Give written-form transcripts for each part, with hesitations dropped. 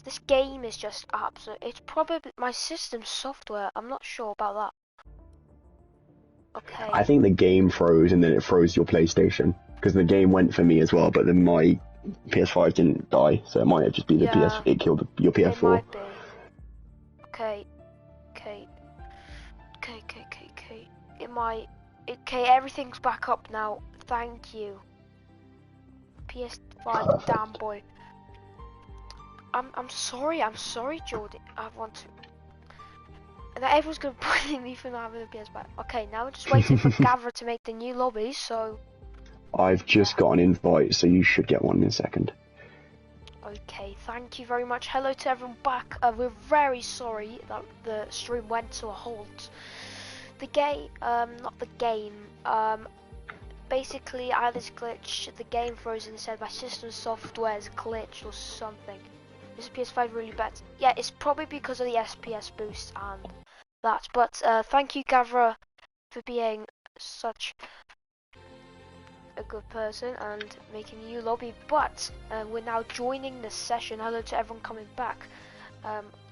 This game is just absolute. It's probably my system software. I'm not sure about that. Okay. I think the game froze and then it froze your PlayStation because the game went for me as well, but then my PS5 didn't die, so it might have just been the PS. It killed your PS4. It might be. Okay. It might. Okay, everything's back up now. Thank you. PS5, Perfect. damn boy. I'm sorry, Jordy. I want to. And everyone's gonna bully me for not having a PS5. Okay, now we're just waiting for Gavra to make the new lobbies. So. I've just got an invite, so you should get one in a second. Okay, thank you very much. Hello to everyone back. We're very sorry that the stream went to a halt. The game, not the game. Basically, I had this glitch. The game froze and said my system software is glitched or something. Is the PS5 really bad? Yeah, it's probably because of the SPS boost and that. But thank you, Gavra, for being such a good person and making a new lobby. But we're now joining the session. Hello to everyone coming back.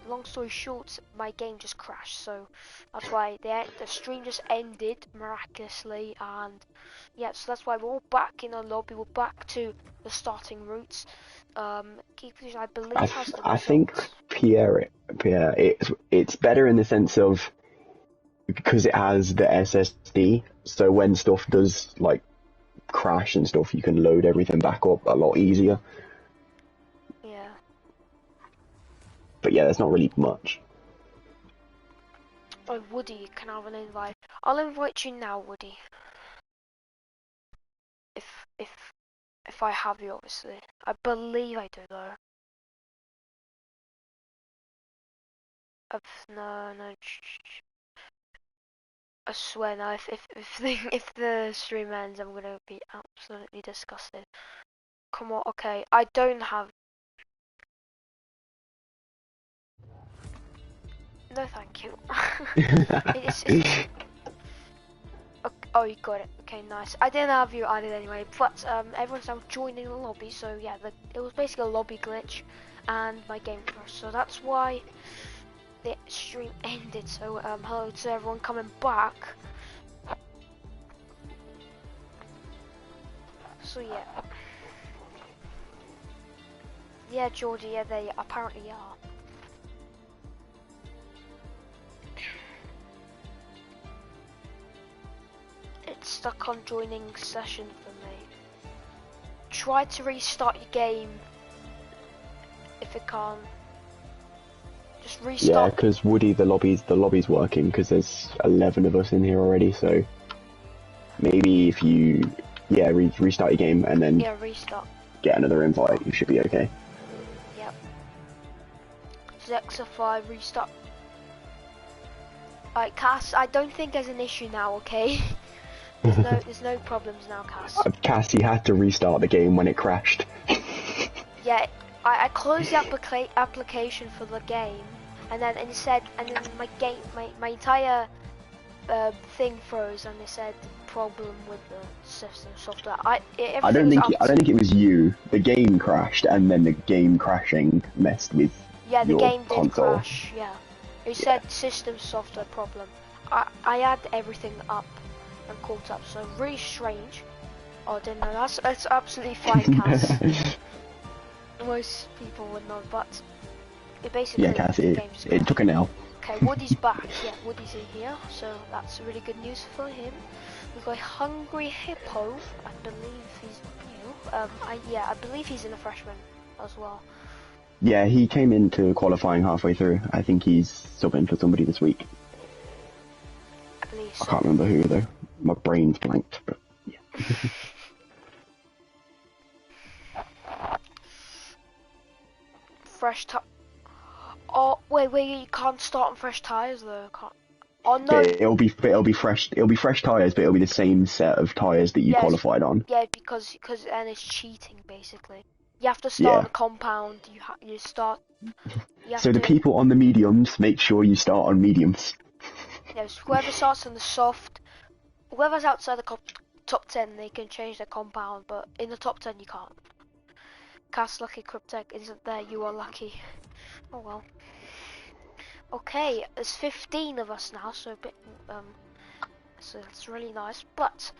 Long story short, my game just crashed, so that's why the stream just ended miraculously, and yeah, so that's why we're all back in our lobby. We're back to the starting routes. Keep position, I believe, has the I think Pierre, it's better in the sense of because it has the SSD, so when stuff does like crash and stuff, you can load everything back up a lot easier. Yeah. But yeah, there's not really much. Oh, Woody, can I have an invite? I'll invite you now, Woody. If I have you, obviously. I believe I do, though. No. I swear, no. If the stream ends, I'm gonna be absolutely disgusted. Come on, okay. I don't have. No, thank you. it's... Okay. Oh, you got it. Okay, nice. I didn't have you added anyway, but everyone's now joining the lobby. So yeah, it was basically a lobby glitch, and my game crashed. So that's why the stream ended. So hello to everyone coming back. So yeah, Georgie. Yeah, they apparently are. It's stuck on joining session for me. Try to restart your game if it can't. Just restart. Yeah, because Woody, the lobby's working because there's 11 of us in here already. So maybe if you restart your game and then restart. Get another invite, you should be okay. Yep. Zexa5 restart. Alright, Cass, I don't think there's an issue now, okay? There's no problems now, Cass. Cassie had to restart the game when it crashed. Yeah, I closed the application for the game, and then my entire thing froze, and they said problem with the system software. I don't think it was you. The game crashed, and then the game crashing messed with the your game console. Did crash. Yeah, it said system software problem. I had everything up and caught up, so really strange. Oh, I didn't know. That's absolutely fine, Cass. Most people would know, but it basically Cass, it took an L. Okay, Woody's back. Yeah, Woody's in here, so that's really good news for him. We've got Hungry Hippo. I believe he's new. I believe he's in a freshman as well. Yeah, he came into qualifying halfway through. I think he's subbing for somebody this week. I believe so. I can't remember who though. My brain's blanked, but yeah. Fresh tire. Oh wait, you can't start on fresh tires though. Can't. Oh no. It'll be fresh. It'll be fresh tires, but it'll be the same set of tires that you qualified on. Yeah, because then it's cheating basically. You have to start on the compound. You start. So the people on the mediums, make sure you start on mediums. Yes, whoever starts on the soft, whoever's outside the top 10, they can change their compound, but in the top 10 you can't. Cast Lucky Cryptech isn't there, you are lucky. Oh well. Okay, there's 15 of us now, so a bit, so that's really nice. But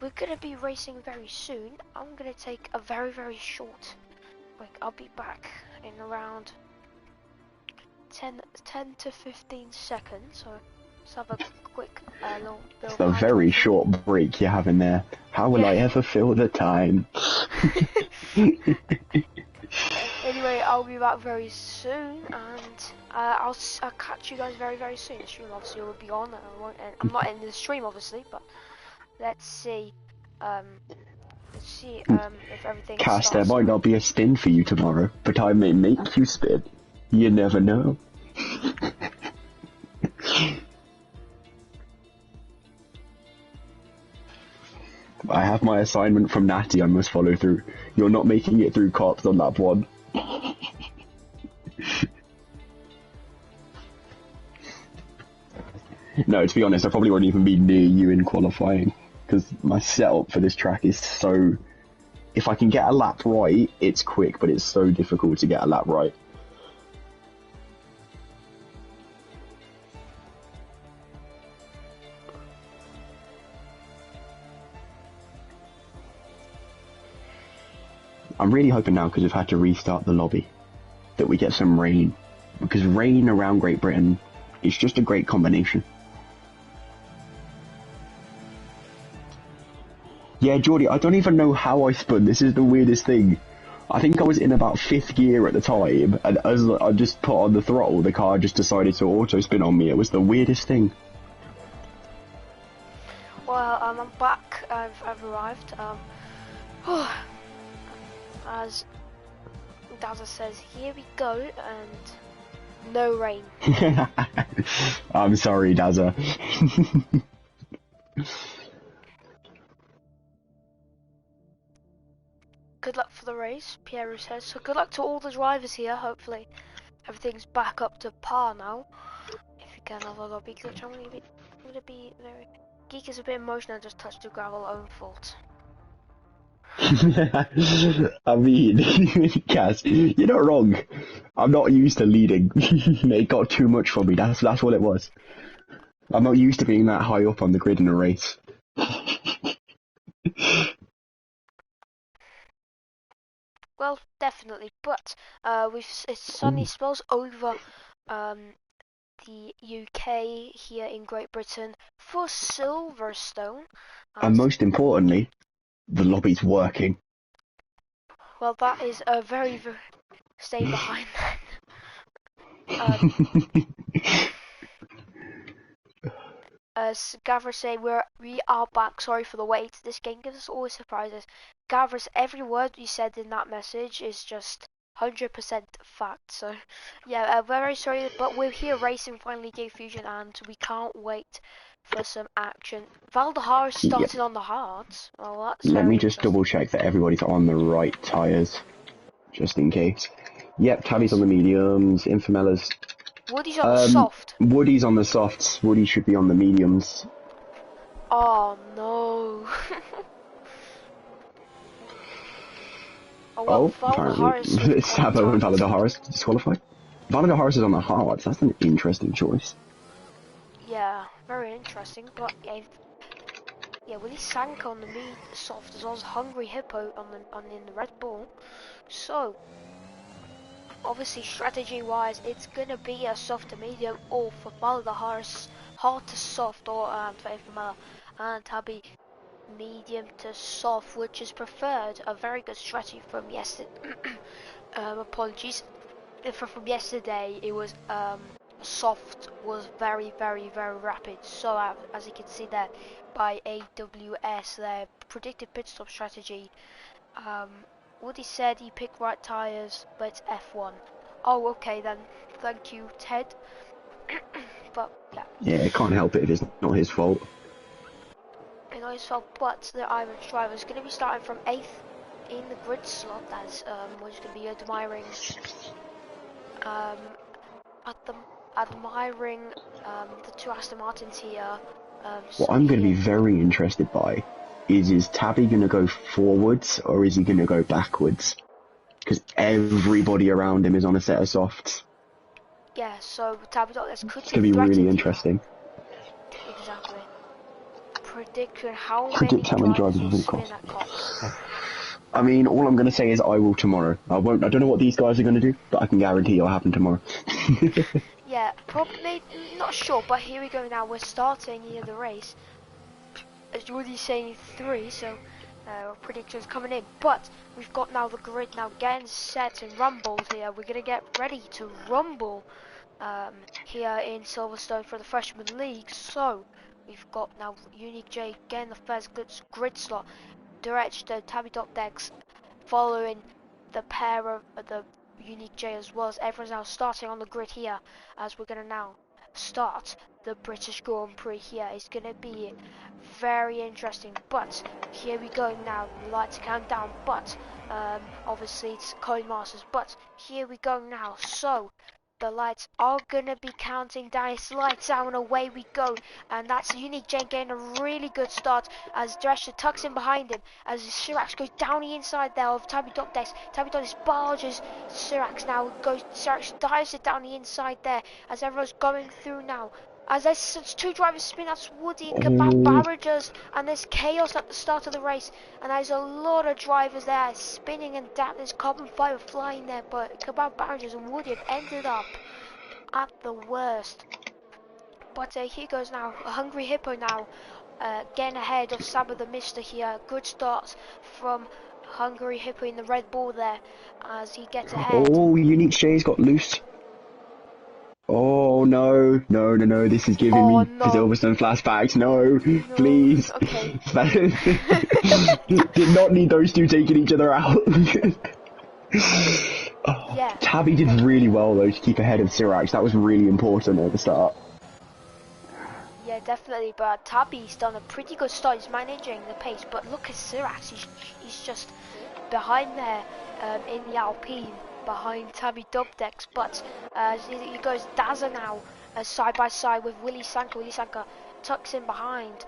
we're gonna be racing very soon. I'm gonna take a very short break. I'll be back in around 10 to 15 seconds. So let's have a quick little bit It's of a very hydration. short break you're having there. How will I ever fill the time? Anyway, I'll be back very soon, and I'll catch you guys very soon. The stream obviously will be on. I'm not in the stream obviously, but let's see. If everything Cass, there starts. might not be a spin for you tomorrow, but I may make you spin. You never know. I have my assignment from Natty I must follow through. You're not making it through cops on that one. No, to be honest, I probably won't even be near you in qualifying, because my setup for this track is so... If I can get a lap right, it's quick, but it's so difficult to get a lap right. I'm really hoping now, because we've had to restart the lobby, that we get some rain. Because rain around Great Britain is just a great combination. Yeah, Geordie, I don't even know how I spun. This is the weirdest thing. I think I was in about 5th gear at the time, and as I just put on the throttle, the car just decided to auto-spin on me. It was the weirdest thing. Well, I'm back. I've arrived. As Daza says, here we go, and no rain. I'm sorry, Dazza. Good luck for the race, Piero says. So good luck to all the drivers here. Hopefully everything's back up to par now. If you can have a lobby glitch, I'm gonna be very... Geek is a bit emotional, just touched the gravel, own fault. I mean, Cass, you're not wrong. I'm not used to leading. It got too much for me. That's all it was. I'm not used to being that high up on the grid in a race. Well, definitely, but it suddenly spills over the UK here in Great Britain for Silverstone. And most importantly, the lobby's working. Well, that is a very stay behind that. As Gavra say, we are back. Sorry for the wait. This game gives us always surprises. Gavra's every word you said in that message is just 100% fact. So yeah, very sorry, but we're here racing finally Gay Fusion, and we can't wait for some action. Valdahar started on the hards. Oh, that's Let me very just interesting. double check that everybody's on the right tyres, just in case. Yep, Tabby's on the mediums, Infamella's... Woody's on the soft. Woody's on the softs, Woody should be on the mediums. Oh no. Oh well, apparently. Sabo and Valadaharis disqualified. Valadaharis is on the hards, that's an interesting choice. Yeah, very interesting, but yeah, Willie sank on the soft as well as Hungry Hippo in the Red Bull. So obviously strategy-wise, it's gonna be a soft to medium, or for Valadaharis, hard to soft, or for Infamela and Tabby, medium to soft, which is preferred. A very good strategy from yesterday. Apologies. From yesterday, it was soft was very rapid. So as you can see there by AWS, their predicted pit stop strategy. Woody said he picked right tires, but it's F1. Oh, okay then. Thank you, Ted. But yeah. Yeah, it can't help it if it's not his fault. It's not his fault, but the Irish driver is going to be starting from 8th in the grid slot. That's we're just going to be admiring the two Aston Martins here. What I'm going to be very interested by is Tabby going to go forwards or is he going to go backwards? Because everybody around him is on a set of softs. Yeah, so Tabby.Dex could It's be going to be really threatened interesting. here. Exactly. Prediction how Predict many how many drivers drivers will will spin cost. at Cops. I mean, all I'm going to say is I will tomorrow. I don't know what these guys are going to do, but I can guarantee it'll happen tomorrow. Yeah, probably not sure, but here we go now. We're starting here the race. As Woody's saying 3, so predictions coming in. But we've got now the grid now getting set and rumbled here. We're gonna get ready to rumble here in Silverstone for the Freshman League. So we've got now Unique J getting the first grid slot. Direct Tabby.Dex following the pair of the Unique J, as well as everyone's now starting on the grid here, as we're going to now start the British Grand Prix here. It's going to be very interesting, but here we go now. The lights count down, but obviously it's Codemasters, but here we go now. So the lights are gonna be counting down. It's lights out and away we go. And that's Unique Jane getting a really good start as Drescher tucks in behind him as Sirax goes down the inside there of Tabby.Dex. Tabby.Dex barges Sirax now. Sirax dives it down the inside there as everyone's going through now. As there's 2 drivers spin, that's Woody and Kebab Oh, Barragers, and there's chaos at the start of the race, and there's a lot of drivers there spinning and there's carbon fiber flying there, but Kebab Barragers and Woody have ended up at the worst. But here goes now, a Hungry Hippo now, getting ahead of Saba the Mister here. Good starts from Hungry Hippo in the Red Bull there, as he gets ahead. oh, Unique J's got loose. Oh no, no, this is giving Oh me no. Silverstone flashbacks, no, No, please. okay. Did not need those two taking each other out. Oh, Yeah. Tabby did really well though to keep ahead of Sirax, that was really important at the start. Yeah, definitely, but Tabby's done a pretty good start. He's managing the pace, but look at Sirax. He's just behind there in the Alpine, behind Tabby.Dex. But he goes Daza now, side by side with Willy Sanka. Willy Sanka tucks in behind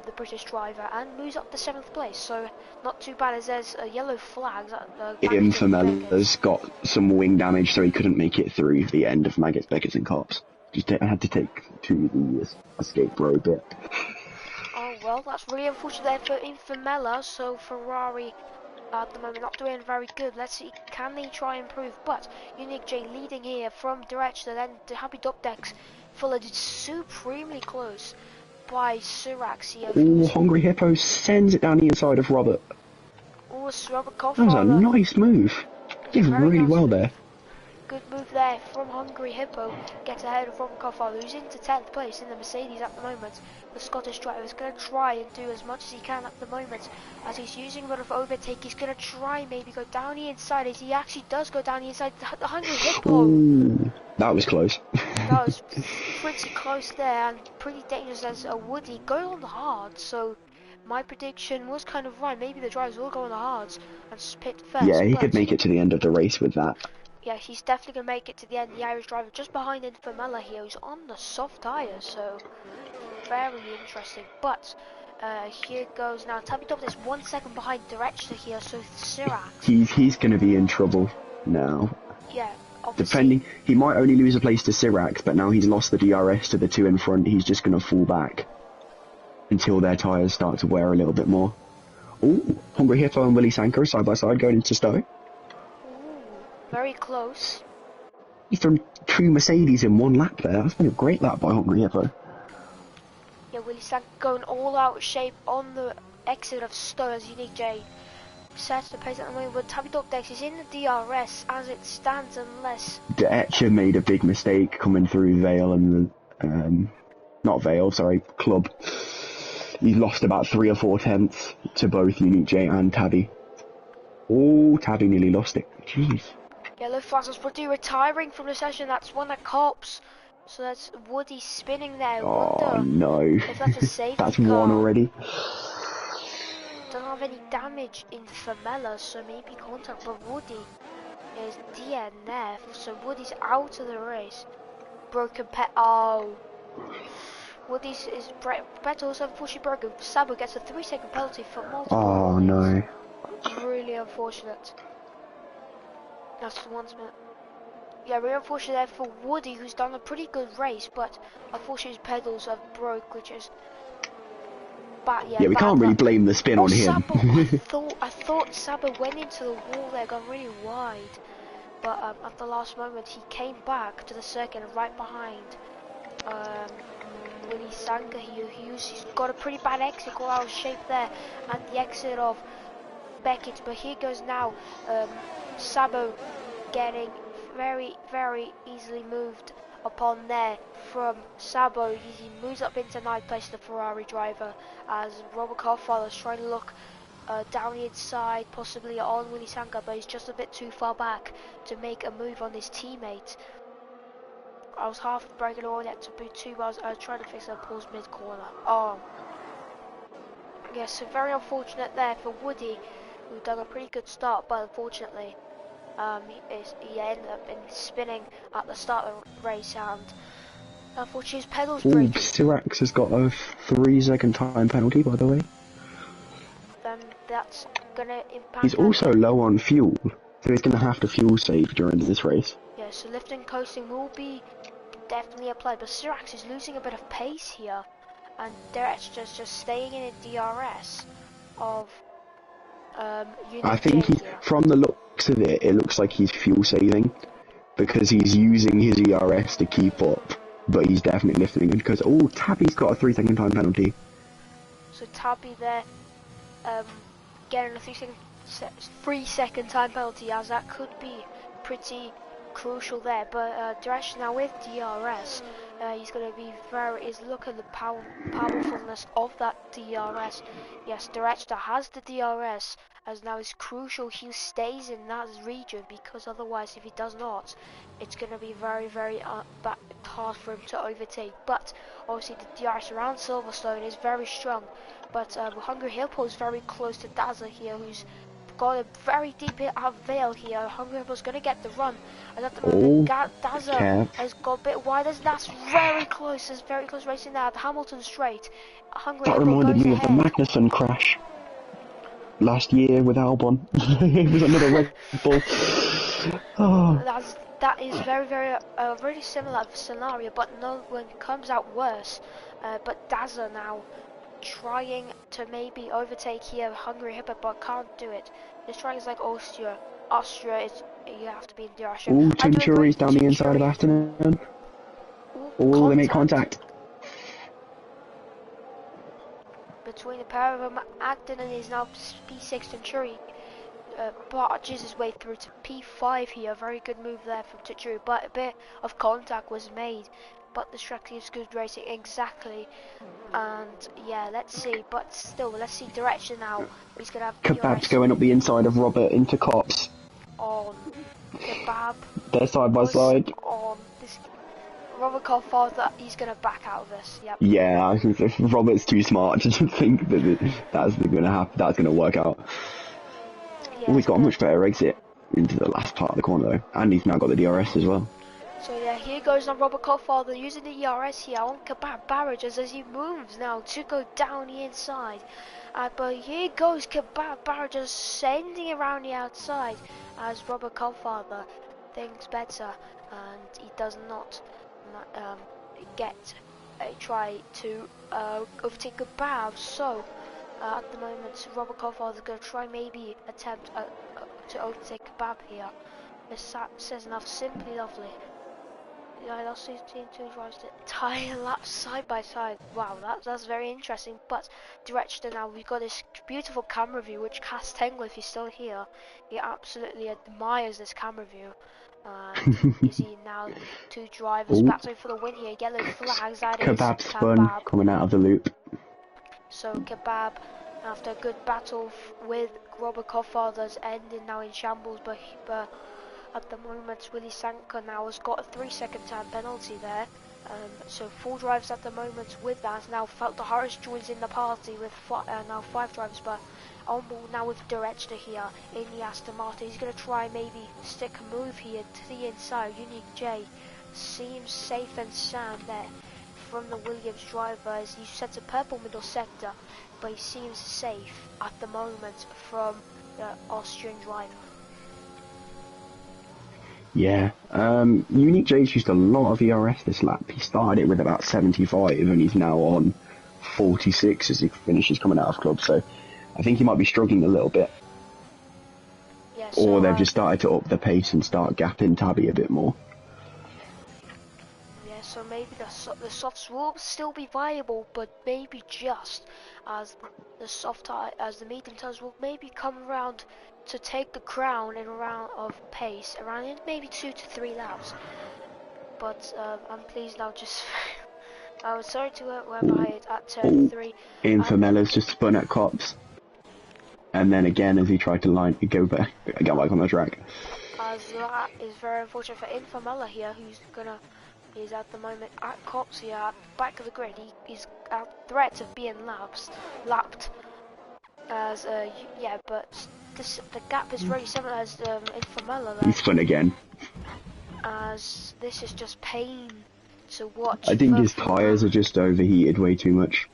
the British driver and moves up to 7th place. So not too bad as there's yellow flags at Maggots and Beckett. Infomella's got some wing damage, so he couldn't make it through the end of Maggots, Beckett and Cops. I had to take to the escape road bit. Oh well, that's really unfortunate there for Infamella. So Ferrari at the moment not doing very good. Let's see, can they try and improve? But Unique J leading here from Director, then to Tabby.Dex, followed supremely close by Sirax here. Oh, Hungry Hippo sends it down the inside of Robert. Oh, Robert That was a Coffather. nice move. Did Very really nice well move. there. Good move there from Hungry Hippo. Gets ahead of Robert Coffather, who's into 10th place in the Mercedes at the moment. The Scottish driver is going to try and do as much as he can at the moment. As he's using a lot of overtake, he's going to try and maybe go down the inside. As he actually does go down the inside. The Hungry Hippo. Ooh, that was close. That was pretty close there and pretty dangerous as a Woody going on the hard. So my prediction was kind of right. Maybe the drivers will go on the hards and spit Yeah, first. he But could make it to the end of the race with that. yeah, he's definitely going to make it to the end. The Irish driver just behind Infamella here, who's on the soft tyres, so very interesting. But here goes now. Tabby.Dex is 1 second behind Director here, so Sirax. He's going to be in trouble now. Yeah, obviously. He might only lose a place to Sirax, but now he's lost the DRS to the 2 in front. He's just going to fall back until their tyres start to wear a little bit more. Ooh, Hungry Hippo and Willy Sanka side by side going into Stowe. Very close. He's thrown 2 Mercedes in 1 lap there. That's been a great lap by Hungry Hippo. Yeah, Willy Sanka going all out shape on the exit of Stowe as Unique J sets the pace at the moment, but Tabby.Dex is in the DRS as it stands unless... Etcher made a big mistake coming through Vale and the... not Vale, sorry, Club. He lost about 3 or 4 tenths to both Unique J and Tabby. Oh, Tabby nearly lost it. Jeez. Yellow flags, Woody retiring from the session. That's one that Cops. So that's Woody spinning there. Oh, Wonder no. if that's a safety That's car. 1 already. Don't have any damage in Famella, so maybe contact, but Woody is DNF, so Woody's out of the race. Broken pet. Oh. Woody's is Bettles unfortunately broken. Sabo gets a 3-second penalty for multiple Oh warnings. no. Really unfortunate. That's the 1 minute. Yeah, really unfortunate there for Woody, who's done a pretty good race, but unfortunately his pedals have broke, which is bad. Yeah, Yeah, we bad can't really luck. blame the spin Oh, on him. Sabo! I thought Sabo went into the wall there, gone really wide, but at the last moment he came back to the circuit and right behind Willie Sanka. He's got a pretty bad exit, got out of shape there at the exit of Beckett, but here goes now Sabo getting very easily moved upon there from Sabo. He moves up into 9th place, the Ferrari driver, as Robert Carfather is trying to look down the inside, possibly on Willie Sanka, but he's just a bit too far back to make a move on his teammate. I was half breaking all yet to boot 2 bars. I was trying to fix a pause mid corner. Oh, yeah, so very unfortunate there for Woody, who done a pretty good start, but unfortunately he ended up spinning at the start of the race, and unfortunately his pedals Ooh, breaking. Sirax has got a 3-second time penalty, by the way. Then that's gonna impact. He's also low on fuel, so he's gonna have to fuel save during this race. Yeah, so lift and coasting will be definitely applied, but Sirax is losing a bit of pace here, and Derech's just staying in a DRS of Unit I think J he's, here. from the looks of it, it looks like he's fuel saving, because he's using his ERS to keep up, but he's definitely lifting it, because, oh, Tabby's got a 3-second time penalty. So Tabby there getting a 3-second time penalty, as that could be pretty crucial there, but Direct now with DRS, he's going to be is look at the powerfulness of that DRS. Yes, Direct has the DRS, as now it's crucial he stays in that region, because otherwise if he does not, it's going to be very hard for him to overtake. But obviously the DRS around Silverstone is very strong, but Hungry Hippo is very close to Dazzler here, who's got a very deep hit out of Vale here. Hungry Hippo's going to get the run, and at the moment Dazzler has got a bit wide, as that's very close. There's very close racing now at Hamilton Straight. Hungry That Hippo reminded goes me of the ahead. Magnussen crash last year with Albon. It was another Red Bull. Oh. That is very really similar scenario, but no one comes out worse. But Dazzler now trying to maybe overtake here Hungry Hippo, but can't do it. His trying is like Austria is, you have to be in the Austria. Ooh, Tinturi's down the inside of Afternoon. Oh, they make contact. Between the pair of them, Acton and is now P6 Tinturi. Barges his way through to P5 here. Very good move there from Tinturi, but a bit of contact was made. But the strategy is good racing, exactly. And yeah, let's see. But still, let's see direction now. He's gonna have Kebab's DRS going up the inside of Robert into Cops. on Kebab. They're side by side. On this Robert Carfather, he's gonna back out of this. Yep. Yeah, I think Robert's too smart to think that that's gonna happen. That's gonna work out. Yeah, Oh, he's got a much better exit into the last part of the corner though, and he's now got the DRS as well. So yeah, here goes now Robert Carfather using the ERS here on Kebab Barrages as he moves now to go down the inside. But here goes Kebab Barrages sending around the outside as Robert Carfather thinks better, and he does not get a try to overtake Kebab. So at the moment, Robert Carfather is going to try maybe attempt to overtake Kebab here. This says enough, simply lovely. Yeah, I also seen 2 drives the entire lap side by side. Wow, that's very interesting. But direction now, we've got this beautiful camera view, which Cass Tangle, if he's still here, he absolutely admires this camera view. And you see now 2 drivers battling for the win here. Yellow flags, that is Kebab spun coming out of the loop. So Kebab, after a good battle with Robert Carfather's ending now in shambles, but at the moment, Willie Sanka now has got a 3-second time penalty there. So 4 drivers at the moment with that. Now Felter Harris joins in the party with now 5 drivers, but on board now with Director here in the Aston Martin. He's going to try maybe stick a move here to the inside. Unique J seems safe and sound there from the Williams driver as he sets a purple middle sector, but he seems safe at the moment from the Austrian driver. Yeah, Unique J's used a lot of ERS this lap. He started it with about 75 and he's now on 46 as he finishes coming out of club, so I think he might be struggling a little bit. Yeah, Or they've just started to up the pace and start gapping Tabby a bit more. Yeah, so maybe the softs will still be viable, but maybe just as the medium tires will maybe come around to take the crown in a round of pace, around in maybe 2 to 3 laps. But I'm pleased now. Just I was sorry to whoever I hit at turn 3. Infamella's just spun at cops. And then again, as he tried to get back on the track. As that is very unfortunate for Infamella here, he's at the moment at cops here, at the back of the grid. He's at threat of being lapped. As but the gap is very similar as Infamella there. He spun again. As this is just pain to watch. I think his tyres are just overheated way too much.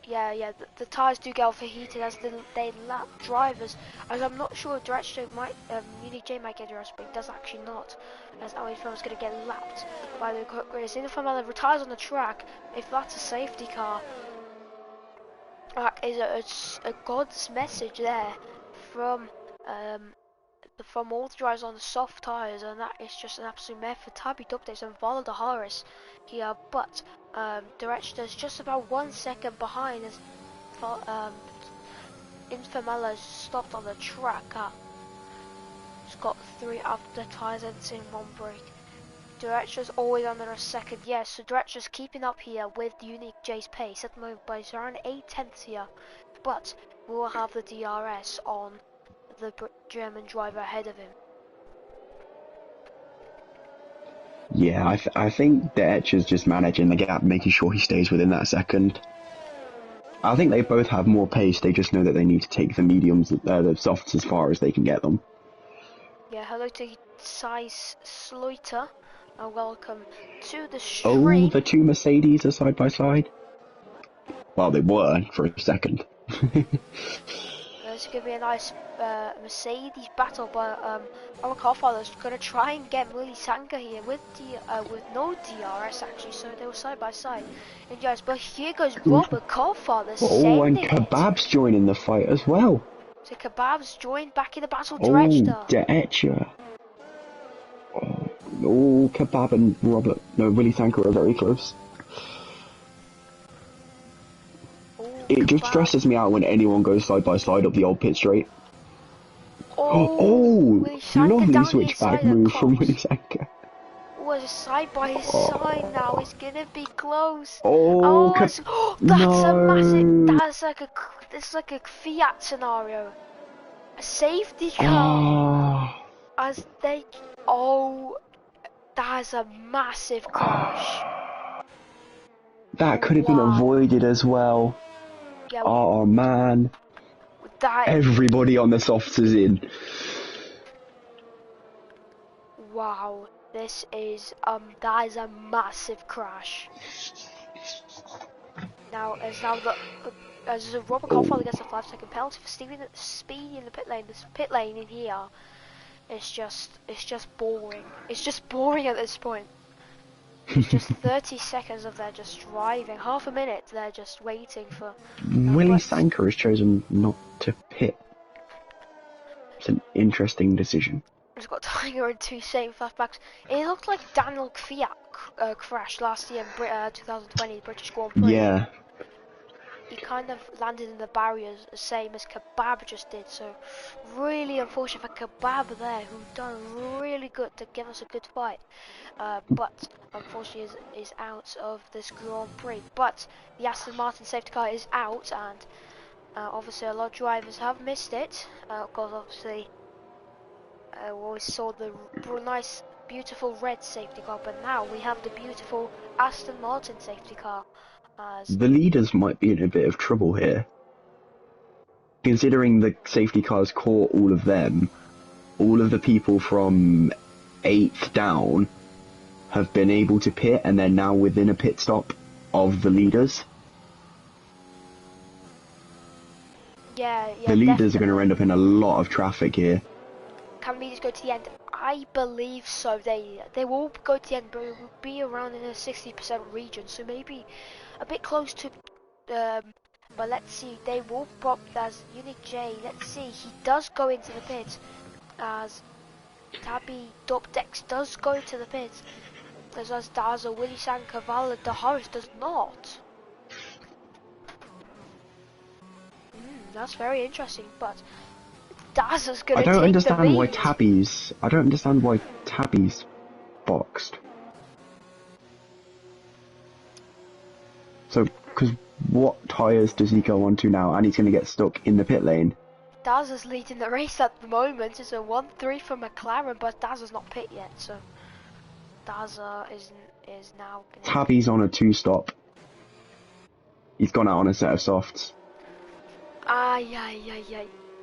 Yeah, the tyres do get overheated as they lap drivers. As I'm not sure if Unique J might get a rest, but he does actually not. As Infamella is going to get lapped by the grid. As Infamella retires on the track, if that's a safety car, that is a God's message there from all the drivers on the soft tyres, and that is just an absolute mess for Tabby Updates and Vala de Harris here, but Director is just about 1 second behind as Infamella stopped on the track. He's got 3 after tyres and in 1 break. Director's always under a second, yes, so Director's keeping up here with Unique J's pace at the moment, but he's around 8/10 here, but we'll have the DRS on the German driver ahead of him. Yeah, I think the Etcher's just managing the gap, making sure he stays within that second. I think they both have more pace, they just know that they need to take the mediums, the softs as far as they can get them. Yeah, hello to Size Sloiter, and welcome to the stream. Oh, the 2 Mercedes are side by side? Well, they were for a second. There's going to be a nice Mercedes battle, but our car father's going to try and get Willy Sanka here with no DRS actually, so they were side by side. And yes, but here goes Robert Carfather. Oh, and Kebab's joining the fight as well. So Kebab's joined back in the battle, Director. Oh, the Etcher. Oh, Kebab and Willy Sanka are very close. It just stresses me out when anyone goes side by side up the old pit straight. Oh, lovely switchback move from Willy Sanka. Was side by side now. It's gonna be close. That's a massive. That's like a Fiat scenario. A safety car. As they. That's a massive crash. That could have been avoided as well. Yeah, oh man. Everybody on the softs is in. Wow, that is a massive crash. Now as Robert Carfather gets a 5-second penalty for speeding in the pit lane. This pit lane in here is just boring. It's just boring at this point. It's just 30 seconds of they're just driving, half a minute they're just waiting for... Willy Sanka has chosen not to pit. It's an interesting decision. He's got Tiger and 2 same flashbacks. It looked like Daniel Kvyat crashed last year in 2020 British Grand Prix. Yeah. He kind of landed in the barriers the same as Kebab just did, so really unfortunate for Kebab there, who done really good to give us a good fight, but unfortunately is out of this Grand Prix. But the Aston Martin safety car is out, and obviously a lot of drivers have missed it, because obviously we always saw the nice beautiful red safety car, but now we have the beautiful Aston Martin safety car. The leaders might be in a bit of trouble here. Considering the safety cars caught all of them, all of the people from 8th down have been able to pit and they're now within a pit stop. of the leaders. Yeah, The leaders definitely. are going to end up in a lot of traffic here. Can leaders go to the end? I believe so. They will go to the end, but it will be around in a 60% region, so maybe a bit close to. But let's see. They will prop as Unique J. Let's see. He does go into the pit as Tabby Dubdex does go into the pit. As Daza, Willy Sankavala, the Horace does not. That's very interesting, but Daza's I gonna don't take the understand why lead. Tabby's. I don't understand why Tabby's boxed. So, because what tyres does he go onto now? And he's going to get stuck in the pit lane. Daza's leading the race at the moment. It's a 1-3 for McLaren, but Daza's not pit yet, so Daza is now gonna... Tabby's on a 2-stop. He's gone out on a set of softs. Ay.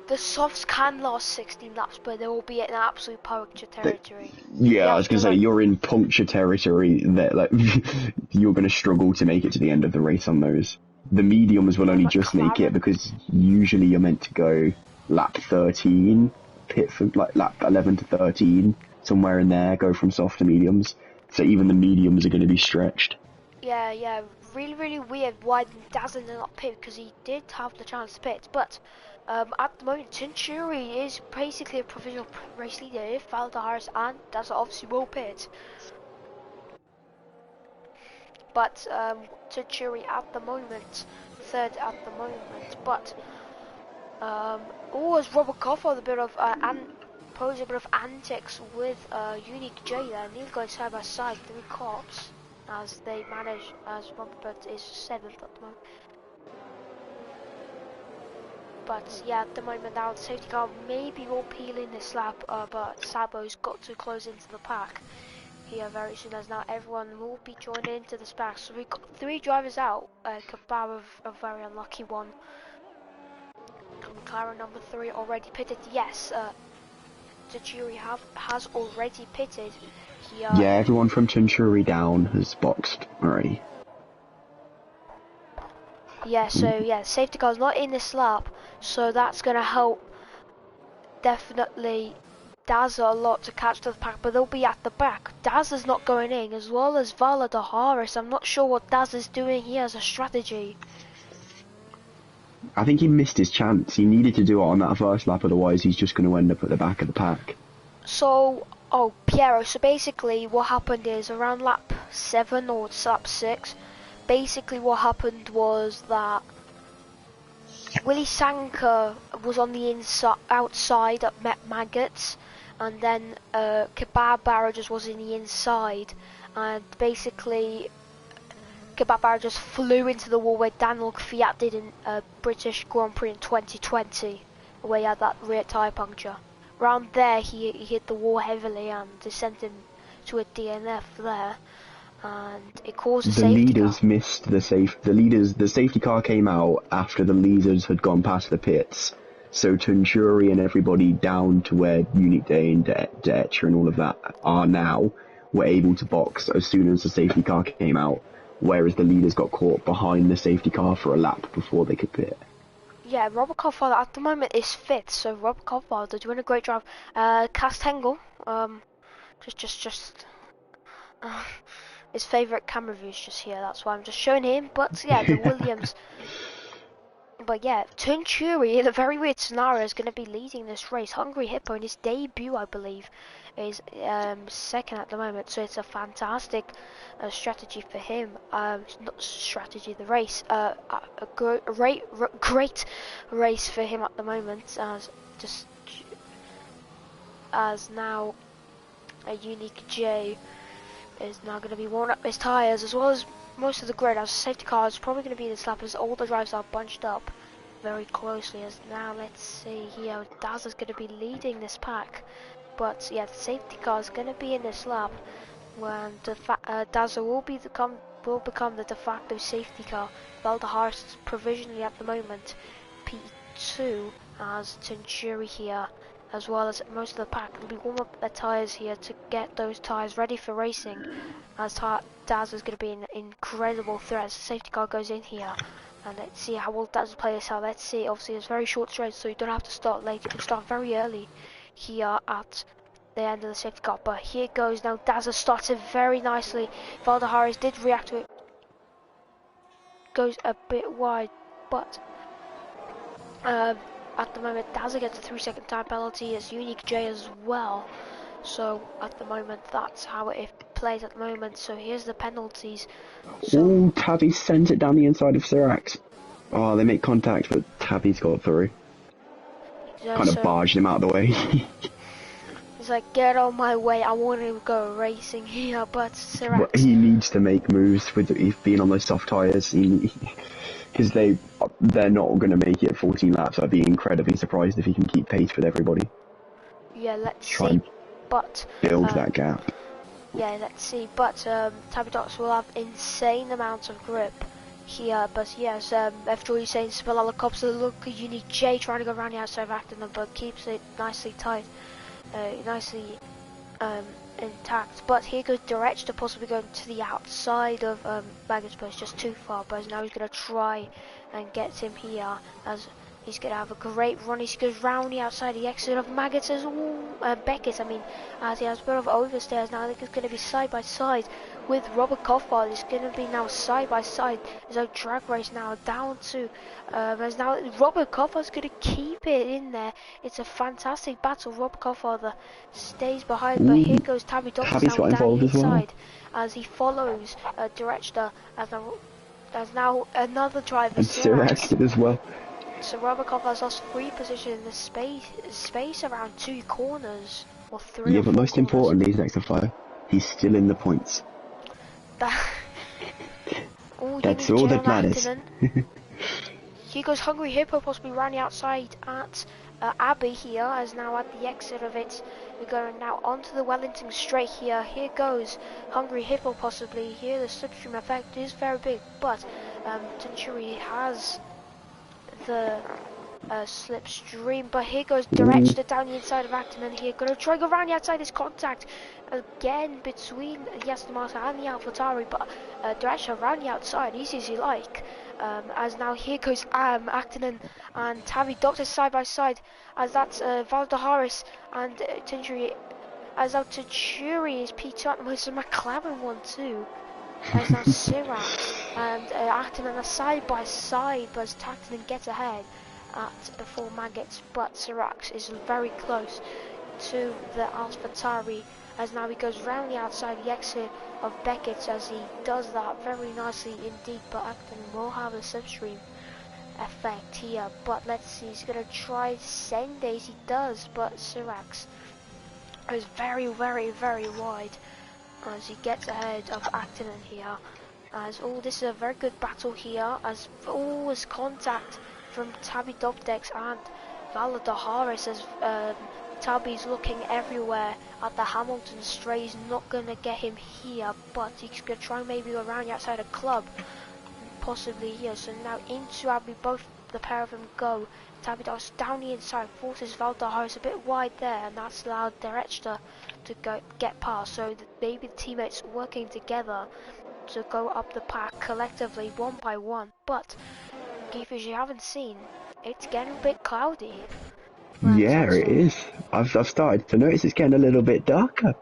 The softs can last 16 laps, but they will be in absolute puncture territory. Yeah, I was going to say, you're in puncture territory. That like you're going to struggle to make it to the end of the race on those. The mediums will only just make it because usually you're meant to go lap 13, pit for like lap 11 to 13, somewhere in there, go from soft to mediums. So even the mediums are going to be stretched. Yeah, really weird why Daza did not pit, because he did have the chance to pit, but at the moment Centuri is basically a provisional race leader if Valda Harris and Daza obviously will pit. But Centuri at the moment, third at the moment, but as Robert Koffel a bit of posing a bit of antics with Unique J there, and these guys side by side, 3 cops, as they manage, as Robert is 7th at the moment. But yeah, at the moment now the safety car maybe will peel in this lap, but Sabo's got to close into the pack here very soon, as now everyone will be joining into this pack. So we've got 3 drivers out, Kabara a very unlucky one. McLaren number 3 already pitted, yes, the jury has already pitted here. Yeah, everyone from Centuri down has boxed already. Yeah, so yeah, safety car's not in this lap, so that's gonna help definitely Daza a lot to catch to the pack, but they'll be at the back. Daza's not going in, as well as Vala de Harris. I'm not sure what Daza's doing here as a strategy. I think he missed his chance. He needed to do it on that first lap, otherwise he's just going to end up at the back of the pack. So, Piero, so basically what happened is around lap 7 or lap 6, basically what happened was that Willy Sanka was on the outside at Maggots, and then Kebab Barrages was in the inside, and basically Kebab Barrages flew into the wall where Daniel Kvyat did in British Grand Prix in 2020, where he had that rear tyre puncture. Around there he hit the wall heavily and it sent him to a DNF there, and it caused a safety car. The safety car came out after the leaders had gone past the pits. So Tunturi and everybody down to where Unique Day and Detcher and all of that are now were able to box as soon as the safety car came out, whereas the leaders got caught behind the safety car for a lap before they could pit. Yeah, Robert Koffler at the moment is 5th, so Robert Koffler doing a great job. Castengel, his favourite camera view is just here, that's why I'm just showing him. But yeah, the Williams. But yeah, Tunturi in a very weird scenario is going to be leading this race. Hungry Hippo in his debut, I believe, is 2nd at the moment. So it's a fantastic strategy for him. Not strategy, the race. A great race for him at the moment. As now a Unique J is now going to be worn up his tyres, as well as most of the grid. As safety car is probably going to be this lap, as all the drivers are bunched up very closely. As now, let's see here, Daz is going to be leading this pack, but yeah, the safety car is going to be in this lap when Daza will become the de facto safety car. Valdehar is provisionally at the moment P2, as Centuri here as well as most of the pack, will be warm up their tyres here to get those tyres ready for racing, as Daz is going to be an incredible threat as the safety car goes in here. And let's see how well Daz play this out. Let's see, obviously it's very short straight, so you don't have to start late, you can start very early here at the end of the safety car. But here goes now, Daz has started very nicely. Valdeharis did react to it, goes a bit wide, but at the moment Dazzler gets a 3-second time penalty, as Unique J as well. So at the moment that's how it plays at the moment. So here's the penalties. So Ooh, Tabby sends it down the inside of Sirax. Oh, they make contact, but Tabby's got through. Kind of barged him out of the way. He's like, get on my way, I want to go racing here, but Sirax... Well, he needs to make moves with being on those soft tyres, because they're not going to make it 14 laps. I'd be incredibly surprised if he can keep pace with everybody. Yeah, let's Try see, and but... build that gap. Yeah, let's see, but Tabby Docs will have insane amounts of grip here, but yes, F-Joy is saying spill all the cops, so look at Unique J trying to go around the outside of Acton, but keeps it nicely tight. Nicely intact, but here goes Direct to possibly going to the outside of Maggot's, but it's just too far. But now he's going to try and get him here, as he's going to have a great run. He goes round the outside the exit of Maggot's as Beckett, I mean, as he has a bit of overstairs now. I think it's going to be side by side with Robert Coffard. It's going to be now side by side. There's a drag race now down to as now Robert Coffard's going to keep it in there. It's a fantastic battle. Robert Coffard stays behind, but here goes Tabby Doctor now down the inside as he follows Director, as now another driver, and Sirax as well. So Robert Koff has lost 3 positions in the space around 2 corners, or 3 Yeah, or 4 but most corners. importantly, he's next to fire. He's still in the points. That's all that matters. Here goes Hungry Hippo, possibly round the outside at Abbey here, as now at the exit of it. We're going now onto the Wellington straight here. Here goes Hungry Hippo possibly. Here the slipstream effect is very big, but Tenturi has the slipstream, but here goes Director down the inside of Acton, and here gonna try to go around the outside. This contact again between the Aston Martin and the AlphaTauri, but Director around the outside, easy as you like. As now here goes Acton and Tabby Doctor side by side, as that's Valdeharis and Tinturi, as now Tenturi is P2, it's a McLaren one too. As now Sirax and Acton are side by side, but as Acton gets ahead at the 4 Maggots, but Sirax is very close to the AlphaTauri, as now he goes round the outside the exit of Beckett, as he does that very nicely indeed, but Acton will have a slipstream effect here. But let's see, he's going to try send days, he does, but Sirax is very wide as he gets ahead of Acton here. As this is a very good battle here, as always contact from Tabby Dubdex and Valadaharis, as Tabby's looking everywhere at the Hamilton straight. He's not going to get him here, but he's going to try maybe go around the outside of Club, possibly here. So now into Abbey, both the pair of them go. Tabby Dubdex down the inside, forces Valadaharis a bit wide there, and that's allowed Director to get past. So maybe the teammates working together to go up the pack collectively one by one. But as you haven't seen, it's getting a bit cloudy. Yeah, it is. I've started to notice it's getting a little bit darker.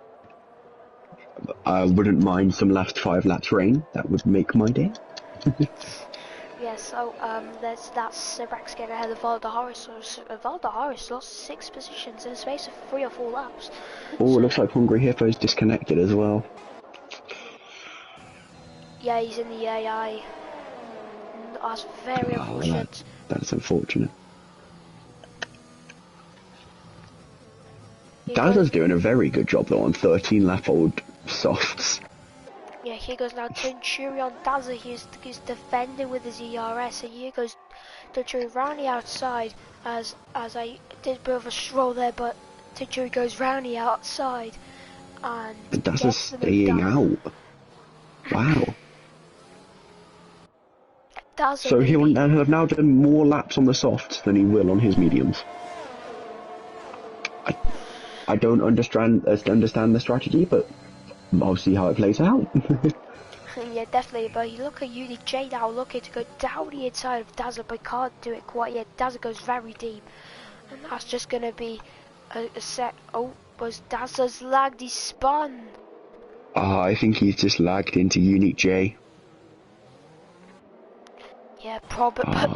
I wouldn't mind some last 5 laps rain. That would make my day. Yeah, so that's Sirax getting ahead of Valdeharis. So Valdeharis lost 6 positions in the space of 3 or 4 laps. Oh, so, it looks like Hungry Hippo's disconnected as well. Yeah, he's in the AI. That's very unfortunate. That's unfortunate. Dazza's doing a very good job though on 13-lap-old softs. Yeah, here goes now Centurion Dazza. He's defending with his ERS, and here goes Centurion round the outside as I did a bit of a stroll there, but Centurion goes round the outside and Dazza's staying out. Wow. So he'll have now done more laps on the softs than he will on his mediums. I don't understand the strategy, but I'll see how it plays out. Yeah, definitely, but you look at Unique J now looking to go down the inside of Dazzler, but can't do it quite yet. Dazzler goes very deep, and that's just going to be a set. Oh, was Dazzler's lagged, he spun. I think he's just lagged into Unique J. Yeah, probably, Oh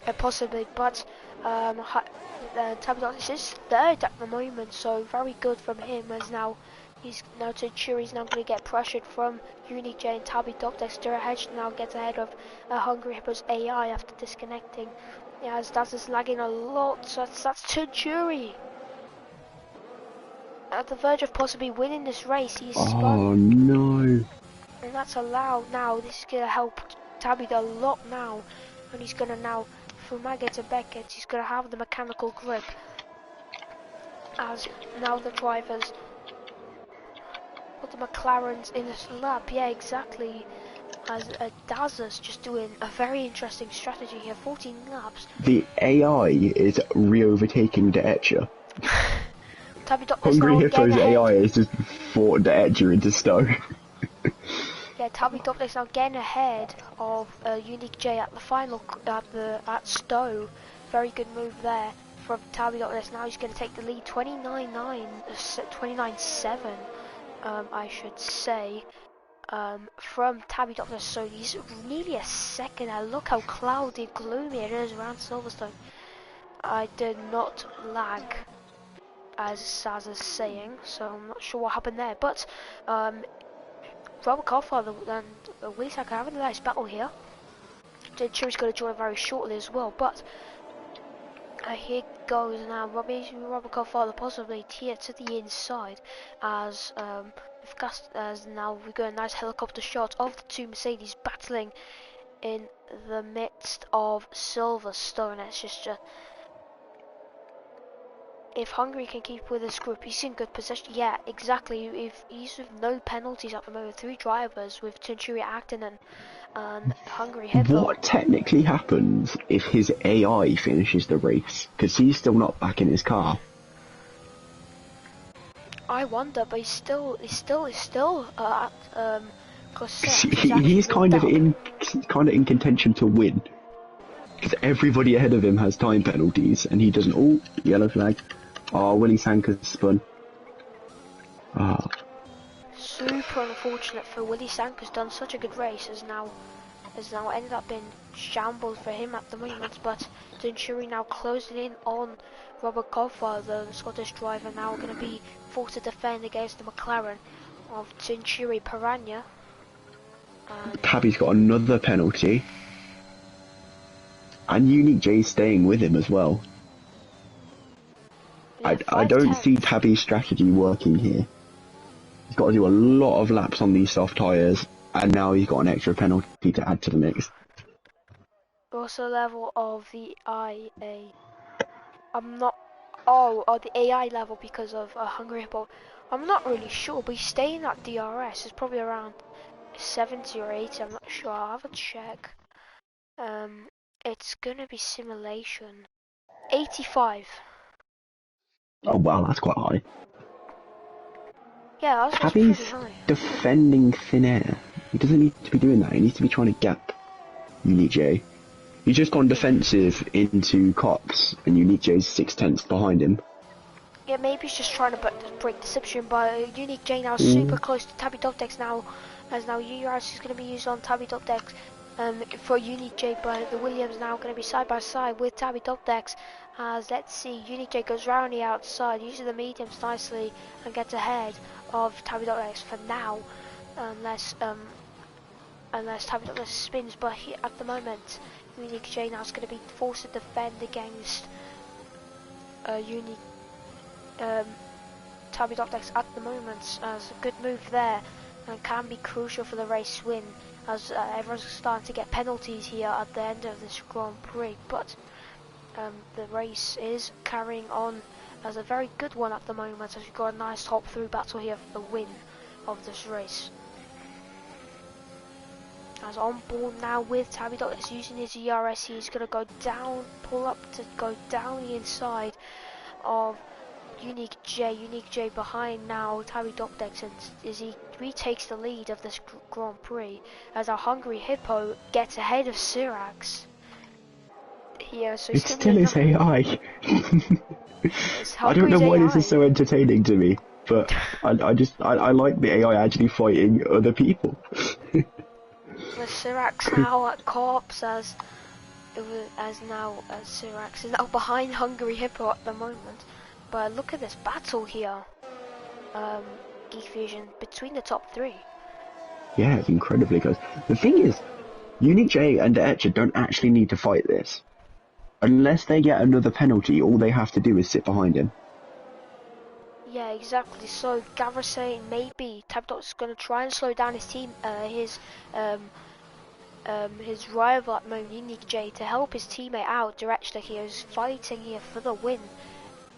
no. possibly, but Tabidon is third at the moment, so very good from him, as now Centuri's now going to get pressured from Unique J, and Tabby Dopdex ahead now gets ahead of Hungry Hippo's AI after disconnecting. Yeah, as Daz is lagging a lot, so that's Centuri at the verge of possibly winning this race. He's spun, Oh no. and that's allowed now. This is going to help Tabby a lot now, and he's going to now, from Maggot to Beckett, he's going to have the mechanical grip, as now the drivers put the McLarens in this lap. Yeah, exactly, as Dazzler's just doing a very interesting strategy here, 14 laps. The AI is re-overtaking the Etcher. Tabby Dotless Hungry now again Hippo's ahead. AI has just fought the Etcher into stone. Yeah, Tabby Dotless now getting ahead of Unique J at the final, at Stowe. Very good move there from Tabby Dotless. Now he's going to take the lead, 29-9, 29-7, I should say, from Tabby Dotless. So he's nearly a second. And look how cloudy, gloomy it is around Silverstone. I did not lag, as Saz is saying, so I'm not sure what happened there, but Robert Godfather and Willie Saka having a nice battle here. Chiri's going to join very shortly as well, but here goes now Robert Godfather possibly here to the inside, as as now we got a nice helicopter shot of the two Mercedes battling in the midst of Silverstone. It's just if Hungary can keep with this group, he's in good position. Yeah, exactly. If he's with no penalties at the moment, 3 drivers with Centuria Acton and Hungary Hippo. What technically happens if his AI finishes the race? Because he's still not back in his car. I wonder, but he's still at He's kind of in contention to win. Because everybody ahead of him has time penalties, and he doesn't. Oh, yellow flag. Oh, Willie Sanker's spun. Ah. Super unfortunate for Willie Sanker's done such a good race, has now ended up in shambles for him at the moment, but Centuri now closing in on Robert Godfather, the Scottish driver, now going to be forced to defend against the McLaren of Centuri Piranha. Tabby's got another penalty. And Unique J's staying with him as well. Yeah, I don't see Tabby's strategy working here. He's got to do a lot of laps on these soft tyres, and now he's got an extra penalty to add to the mix. Also level of the IA. I'm not. Oh, the AI level because of Hungry Hippo. I'm not really sure, but he's staying at DRS. It's probably around 70 or 80. I'm not sure. I'll have a check. It's gonna be simulation. 85. Oh wow, that's quite high. Yeah, that's pretty Tabby's high. defending thin air. He doesn't need to be doing that. He needs to be trying to gap Unique J. He's just gone defensive into Cox, and Unique J's 6/10 behind him. Yeah, maybe he's just trying to break deception, but Unique J now super close to Tabby Dopdex now, as now URS is going to be used on Tabby Dopdex for Unique J, but the Williams now going to be side by side with Tabby Dopdex, as let's see, Unique J goes round the outside, uses the mediums nicely and gets ahead of Tabby Dopdex for now, unless Tabby Dopdex spins, but here, at the moment, Unique J now is going to be forced to defend against Unique Tabby Dopdex at the moment, as a good move there and can be crucial for the race win, as everyone's starting to get penalties here at the end of this Grand Prix, but the race is carrying on as a very good one at the moment, as we've got a nice top through battle here for the win of this race. As on board now with Tabby Dopdex using his ERS, he's going to go down, pull up to go down the inside of Unique J behind now Tabby Dopdex, and as he retakes the lead of this Grand Prix, as our Hungry Hippo gets ahead of Syrax here, so It it's going to still be is AI. it's I don't know Hungry's why this is AI. so entertaining to me, but I like the AI actually fighting other people. With Syrax now at Corpse Syrax is now behind Hungry Hippo at the moment. But look at this battle here, Geek Fusion, between the top three. Yeah, it's incredibly close. The thing is, Unique J and Etcher don't actually need to fight this. Unless they get another penalty, all they have to do is sit behind him. Yeah, exactly. So Gavra saying maybe Tabdot's going to try and slow down his team, his rival at the moment, Unique J, to help his teammate out. Director here is fighting here for the win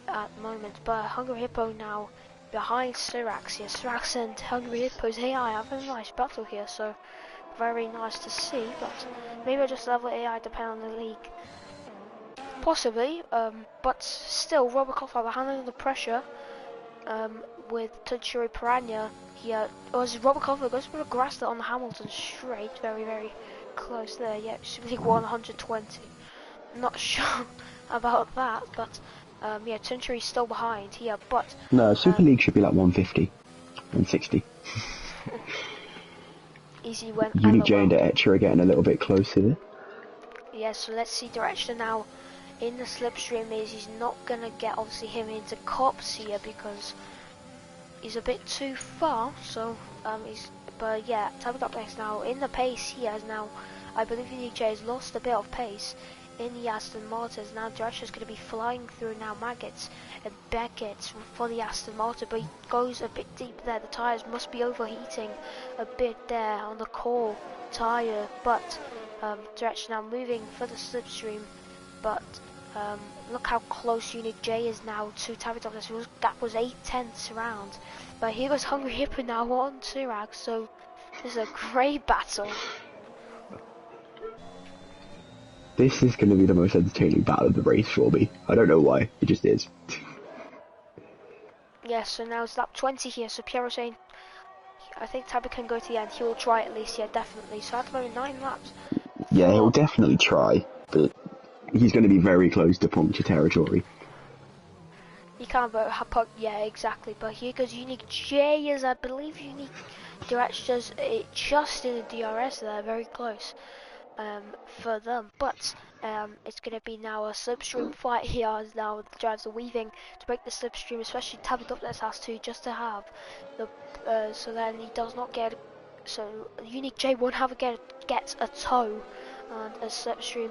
at the moment, but Hungry Hippo now behind Syrax here. Syrax and Hungry Hippo's AI having a nice battle here, so very nice to see. But maybe I'll just level AI depending on the league, possibly. But still, Robocop are handling the pressure. With Tunchuri Piranha here, as Robocop goes for a grass on the Hamilton straight, very close there. Yeah, Super League 120. Not sure about that, but yeah, Tunchuri's still behind here, but No, Super League should be like 150, 160. Easy went Unique J and LOL. Etcher are getting a little bit closer. Yeah, so let's see direction now in the slipstream is he's not gonna get obviously him into cops here because he's a bit too far, so but yeah, Tabletop now in the pace he has now. I believe Unique J has lost a bit of pace in the Aston Martins. Now Direction's going to be flying through now Maggots and Beckett for the Aston Martin, but he goes a bit deep there. The tyres must be overheating a bit there on the core tyre, but Direction now moving for the slipstream, but look how close Unique J is now to Tabitop. That was 8/10 round. But here goes Hungry Hippo now on Turag, so this is a great battle. This is going to be the most entertaining battle of the race for me. I don't know why, it just is. Yeah, so now it's lap 20 here, so Piero saying, I think Tabby can go to the end. He will try at least, yeah, definitely. So at the moment, 9 laps. Yeah, he'll definitely try, but he's going to be very close to puncture territory. You can't vote yeah, exactly. But here goes Unique J, as I believe Unique Directions just in the DRS there, very close for them. But it's going to be now a slipstream fight here as now the drivers are weaving to break the slipstream, especially Tabby Duplex has to, just to have the so then he does not get. So Unique J won't have get a tow and a slipstream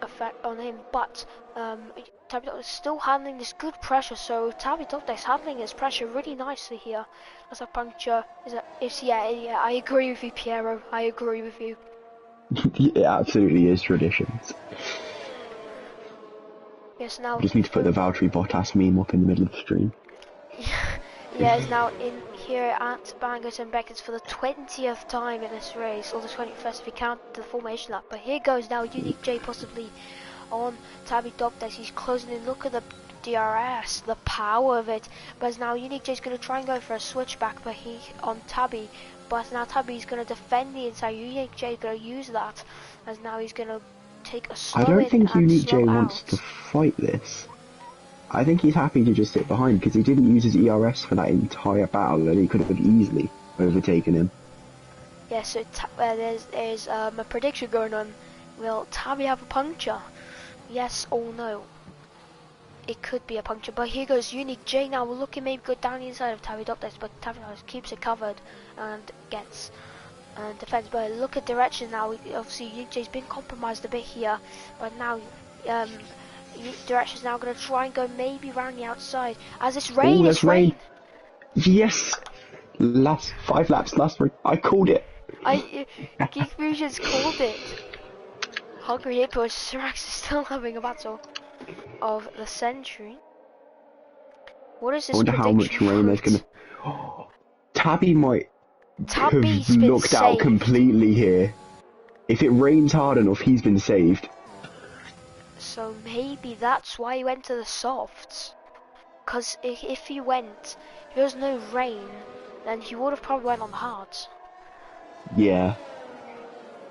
effect on him, but Tabby Dog is still handling this good pressure, so Tabby Dog is handling his pressure really nicely here. As a puncture, yeah, I agree with you, Piero, I agree with you. It absolutely is traditions. Yes, now I just need to put the Valtteri Bottas meme up in the middle of the stream. yeah, is now in here at Bangers and Beckett's for the 20th time in this race, or the 21st if you count the formation lap. But here goes now Unique J possibly on Tabby Dopdex. He's closing in. Look at the DRS, the power of it. But now Unique J is going to try and go for a switchback, but he on Tabby. But now Tabby's going to defend the inside. Unique J is going to use that, as now he's going to take a slow I don't in think and Unique slow J out. wants to fight this. I think he's happy to just sit behind because he didn't use his ERS for that entire battle and he could have easily overtaken him. Yeah, so there's a prediction going on. Will Tabby have a puncture? Yes or no? It could be a puncture, but here goes Unique J now. We're looking maybe go down the inside of Tabby Dopdex, but Tabby keeps it covered and gets defense. But look at direction now. Obviously, Unique J's been compromised a bit here, but now direction's now going to try and go maybe round the outside. As it's rain, Oh, it's there's rain. rain. Yes! Last 5 laps, last rain. I called it. Geek Fusion's called it. Hungry Hippo Syrax is still having a battle of the century. What is I this wonder how much prediction rain there's vote? gonna... Tabby might have Tabby's been lucked out saved. completely here. If it rains hard enough, he's been saved. So maybe that's why he went to the softs. because if he went, if there was no rain, then he would have probably went on hards. Yeah.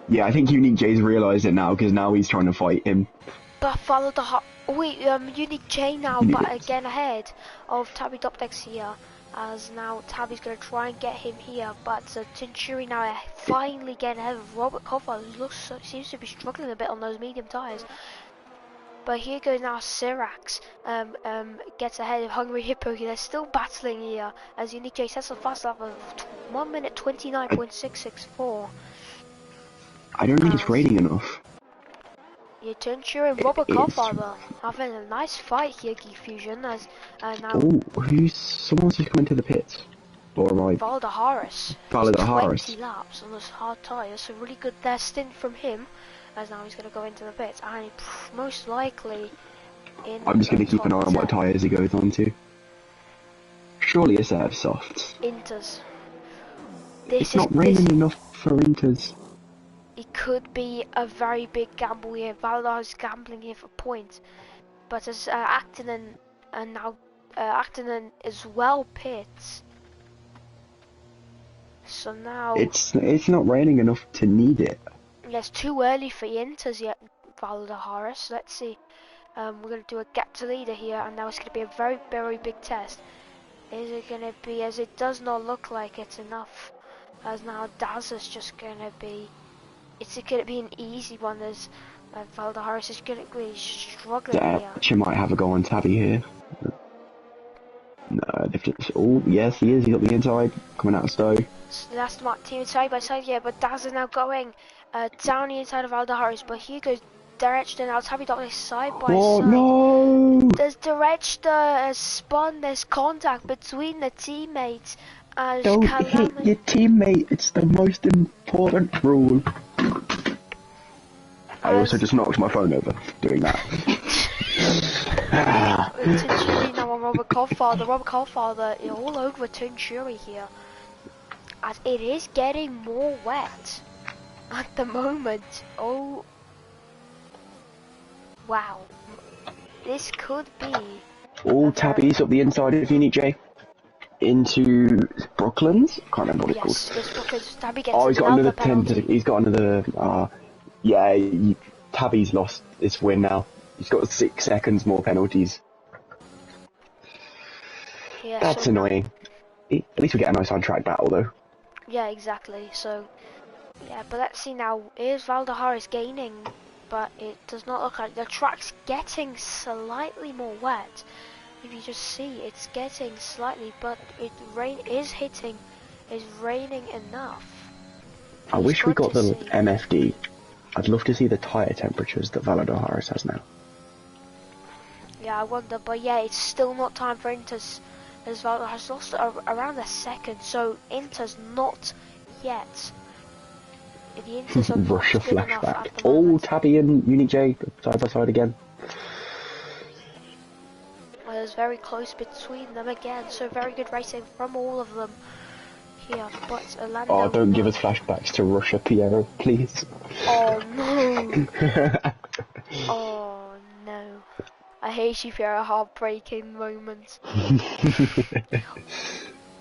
Yeah, I think Unique J's realised it now, because now he's trying to fight him. But follow the hot. Wait, Unique J now, but again ahead of Tabby Dopdex here, as now Tabby's gonna try and get him here, but Tinturi now finally getting ahead of Robert Koffa, who seems to be struggling a bit on those medium tyres. But here goes now Sirax, gets ahead of Hungry Hippo. They're still battling here, as Unique J sets a fast lap of 1 minute 29.664. I don't think it's raining enough. Yeah, Tinturi and Robert Koffa having a nice fight here, Geek Fusion, as now... Oh, someone's just coming to the pits. Or right. Valdeharis. 20 laps on those hard tyres, so really good there stint from him, as now he's going to go into the pits, and most likely in... I'm just going to keep an eye on what tyres he goes on to. Surely a set of softs. Inters. It's not raining enough for Inters. It could be a very big gamble here. Valdar is gambling here for points, but as Actonen and now Actonen as well pits. So now it's not raining enough to need it. Yeah, it's too early for Inters yet, Valdeharis. Let's see. We're gonna do a gap to leader here, and now it's gonna be a very, very big test. Is it gonna be? As it does not look like it's enough. As now Daz is just gonna be. It's gonna be an easy one, as Valdeharis is gonna be struggling here. She might have a go on Tabby here. No, they've just... Oh, yes, he is. He's got the inside, coming out of Stowe. So that's my team side by side, yeah, but Daz is now going down the inside of Valdeharis, but here goes Derechta now. Tabby Dot is side by side. Oh, no! There's Derechta spun, there's contact between the teammates. Don't hit your teammate, it's the most important rule. I also just knocked my phone over doing that. Tinturi now on Robert Codfather. Robert Codfather is all over Tinturi here. As it is getting more wet at the moment. Oh. Wow. This could be... All Tabby's up the inside of Unique J. Into Brooklands? Can't remember what it's called. Yes, Brooklands. Tabby gets he's got another penalty. He's got another... yeah, Tabby's lost this win now. He's got 6 seconds more penalties. Yeah, that's annoying. At least we get a nice on-track battle, though. Yeah, exactly. So, yeah, but let's see now. Here's Valdeharis gaining, but it does not look like the track's getting slightly more wet. If you just see, it's getting slightly, but rain is hitting. Is raining enough? I wish we got the MFD. I'd love to see the tyre temperatures that Valdeharis has now. Yeah, I wonder, but yeah, it's still not time for Inters, as Valdeharis has lost around a second, so Inters not yet. The Inters are Russia not good enough at the Oh, moment. Tabby and Unique J side by side again. Well, it's very close between them again, so very good racing from all of them here, but Orlando... Oh, don't give us flashbacks to Russia, Piero, please. Oh no! Oh no. I hate you for a heartbreaking moment.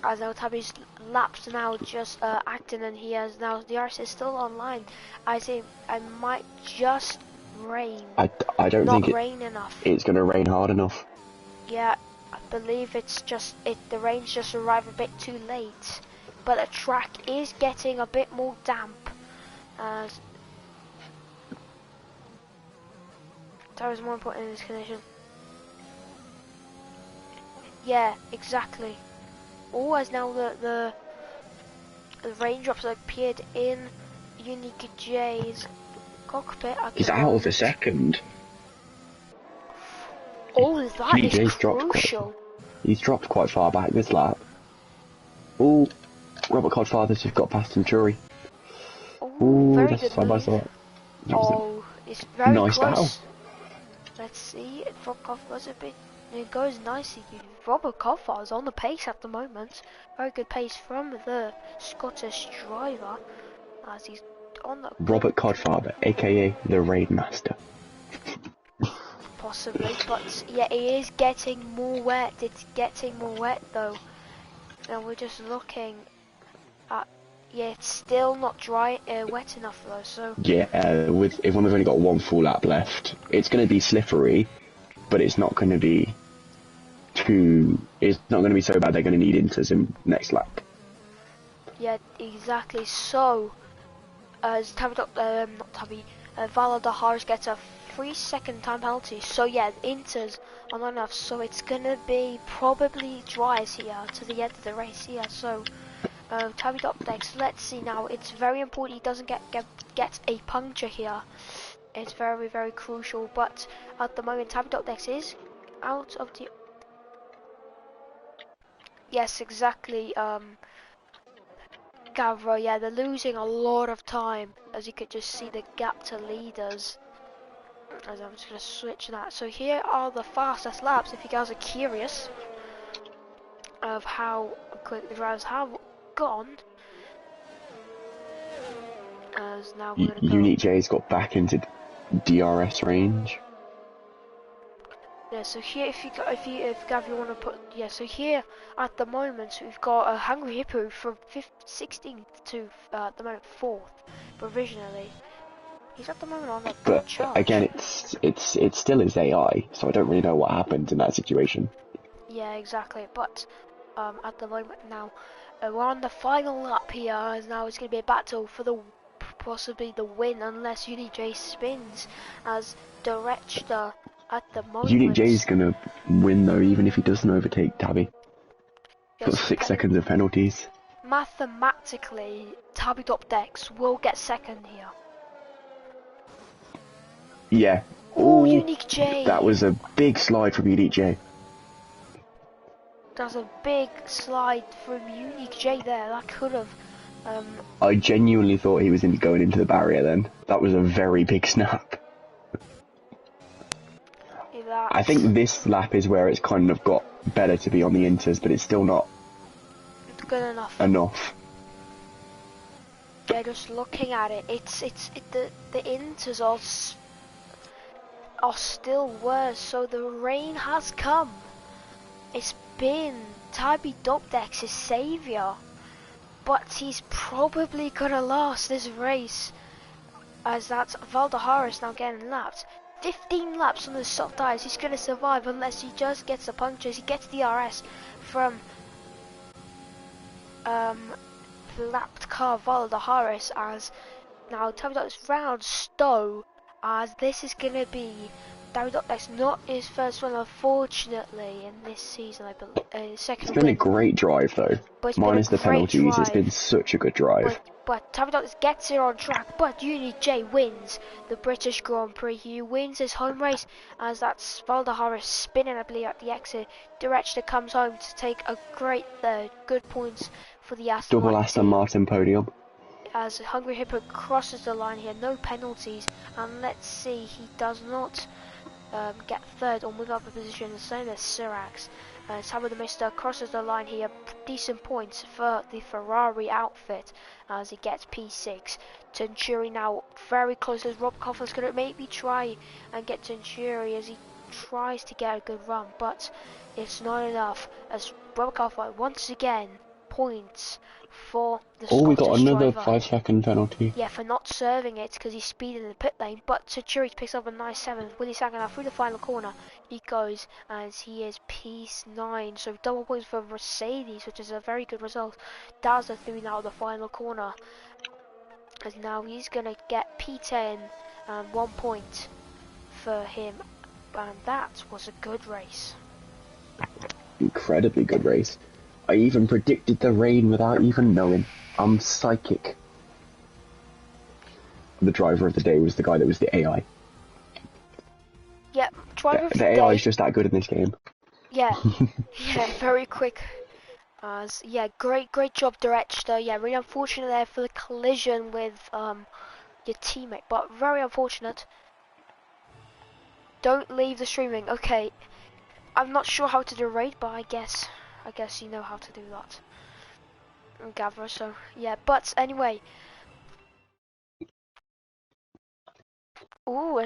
As now Tabby's laps now just acting, and he has now the RS is still online. I think I might just rain. I don't think rain enough. It's gonna rain hard enough. Yeah, I believe it's just the rain's just arrived a bit too late. But the track is getting a bit more damp. As that was more important in this condition. Yeah, exactly. Oh, as now the raindrops have appeared in Unique J's cockpit. He's out of a second. Oh, that is crucial. He's dropped quite far back this lap. Oh, Robert Codfather's just got past Tinturi. Oh, very good side by side. Oh, it's very nice close. battle. Let's see, Robert goes a bit. It goes nicely. Robert Codfather is on the pace at the moment. Very good pace from the Scottish driver, as he's on the. Robert Codfather, aka the Raid Master. possibly, but yeah, it is getting more wet. It's getting more wet though, and we're just looking at. Yeah, it's still not dry, wet enough though. So Yeah, with everyone's only got one full lap left, it's going to be slippery, but it's not going to be It's not going to be so bad. They're going to need inters in next lap. yeah, exactly. So as Valadares gets a 3-second time penalty. So yeah, Inters are not enough. So it's gonna be probably dries here to the end of the race here. So Tabby Dopdex, let's see now. It's very important he doesn't get a puncture here. It's very, very crucial. But at the moment, Tabby Dopdex is out of the. Yes, exactly. Gavra, yeah, they're losing a lot of time, as you could just see the gap to leaders. As I'm just going to switch that. So here are the fastest laps, if you guys are curious of how quick the drivers have gone. As now we're going to go. Unique J's got back into DRS range. Yeah, so here if Gav you want to put, yeah, so here at the moment we've got a Hungry Hippo from 16th to at the moment 4th provisionally. He's at the moment on a good But charge. again, it's still his AI, so I don't really know what happened in that situation. Yeah, exactly. But at the moment now, we're on the final lap here, as now it's going to be a battle for the possibly the win, unless UDJ spins, as Director at the moment. Unique J's going to win though, even if he doesn't overtake Tabby. Yes, Got 6 seconds of penalties. Mathematically, Tabby Top Decks will get second here. Yeah. Oh, Ooh, Unique J. that was a big slide from Unique J. That's a big slide from Unique J there. That could have. I genuinely thought he was going into the barrier then. That was a very big snap. I think this lap is where it's kind of got better to be on the inters, but it's still not good enough. Yeah, just looking at it, the inters are still worse. So the rain has come. It's been Tabby Dopdex's saviour, but he's probably gonna last this race, as that's Valdeharis now getting lapped. 15 laps on the soft tires. He's gonna survive unless he just gets the punctures. He gets the RS from lapped car Valdeharis, as now Tabby Dopdex round Stowe, as this is gonna be Tabby Dopdex not his first one, unfortunately, in this season. I believe second. It's been a great drive though, minus the penalties. It's been such a good drive. But Tabby Dopdex gets it on track, but Unique J wins the British Grand Prix. He wins his home race, as that's Valdeharis spinning, I believe, at the exit. Director comes home to take a great third. Good points for the Aston Martin. Double Aston Martin podium. As Hungry Hippo crosses the line here, no penalties, and let's see, he does not get third or move up a position, the same as Sirax. Sabo the Mister crosses the line here, decent points for the Ferrari outfit, as he gets P6. Tenturi now very close, as Rob Coughlin's going to maybe try and get Tenturi as he tries to get a good run, but it's not enough, as Rob Coughlin once again points for the Scottish we got another driver. 5-second penalty. Yeah, for not serving it because he speeded in the pit lane. But Tenturi picks up a nice 7th. Willie Saginaw through the final corner. He goes as he is P9. So double points for Mercedes, which is a very good result. Daza through now the final corner. As now he's going to get P10 and 1 point for him. And that was a good race. Incredibly good race. I even predicted the rain without even knowing. I'm psychic. The driver of the day was the guy that was the AI. Yeah, driver of the AI day. is just that good in this game. Yeah, yeah, very quick. Yeah, great job, Director. Yeah, really unfortunate there for the collision with your teammate, but very unfortunate. Don't leave the streaming. Okay, I'm not sure how to do raid, but I guess you know how to do that, Gavra. So yeah, but anyway. Ooh,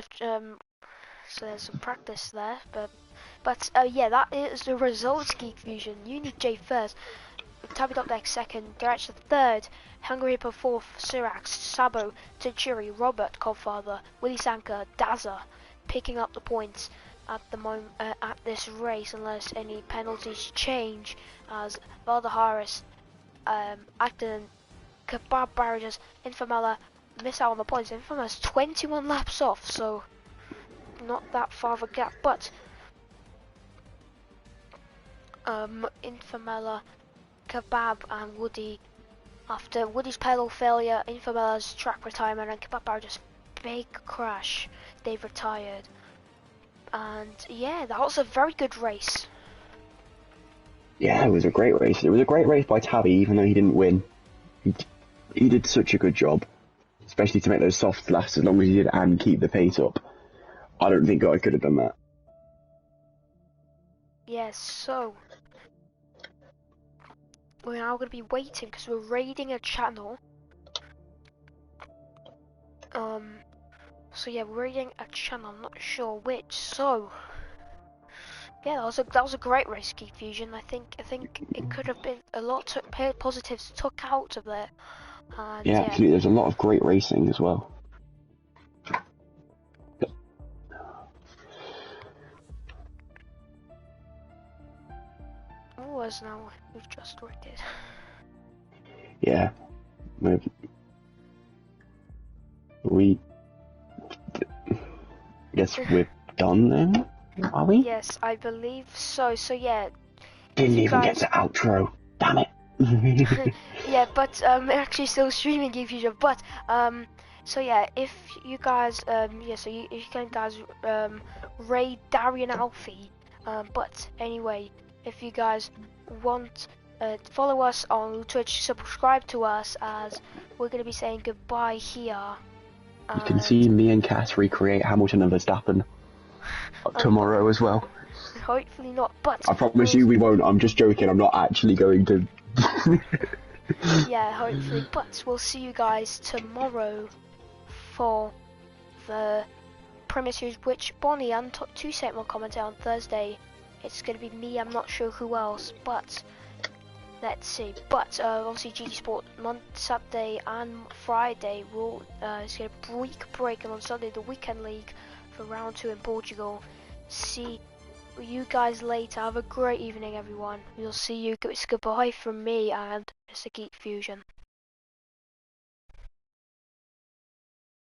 So there's some practice there, but yeah, that is the results. Geek Fusion. Unique J first, Tabby Dot Deck second, Direction third, Hungry Hippo fourth, Sirax, Sabo, Tajiri, Robert, Codfather, Willy Sanka, Dazza, picking up the points at the moment at this race, unless any penalties change, as Valda Harris, Acton, Kebab Barrages, Infamela miss out on the points. Infamela's 21 laps off, so not that far of a gap, but Infamela, Kebab and Woody, after Woody's pedal failure, Infamela's track retirement and Kebab Barrages big crash, they've retired. And yeah, that was a very good race. Yeah, it was a great race. It was a great race by Tabby, even though he didn't win. He did such a good job, especially to make those softs last as long as he did and keep the pace up. I don't think I could have done that. Yes, so we're now going to be waiting because we're raiding a channel. So yeah, we're raiding a channel. I'm not sure which. So yeah, that was a great race, Geek Fusion. I think it could have been a lot positives took out of there. And Yeah, yeah. absolutely. There's a lot of great racing as well. Oh, as now we've just raided. Yeah, we guess we're done then, are we? Yes, I believe so. So yeah, Didn't you even guys... get to outro. Damn it. yeah, but actually still streaming Geek Fusion. But so yeah, if you guys yeah, so if you can guys raid Darian Alfie. But anyway, if you guys want follow us on Twitch, subscribe to us, as we're gonna be saying goodbye here. You can see me and Cass recreate Hamilton and Verstappen tomorrow as well. Hopefully not, but I promise you we won't. I'm just joking. I'm not actually going to. yeah, hopefully, but we'll see you guys tomorrow for the Premier Series, which Bonnie and Toussaint will commentate on Thursday. It's going to be me, I'm not sure who else, but let's see. But obviously GT Sport Monday, Saturday and Friday will it's going to break, and on Sunday the Weekend League for round 2 in Portugal. See you guys later. Have a great evening, everyone. We'll see you. It's goodbye from me and Mr. Geek Fusion.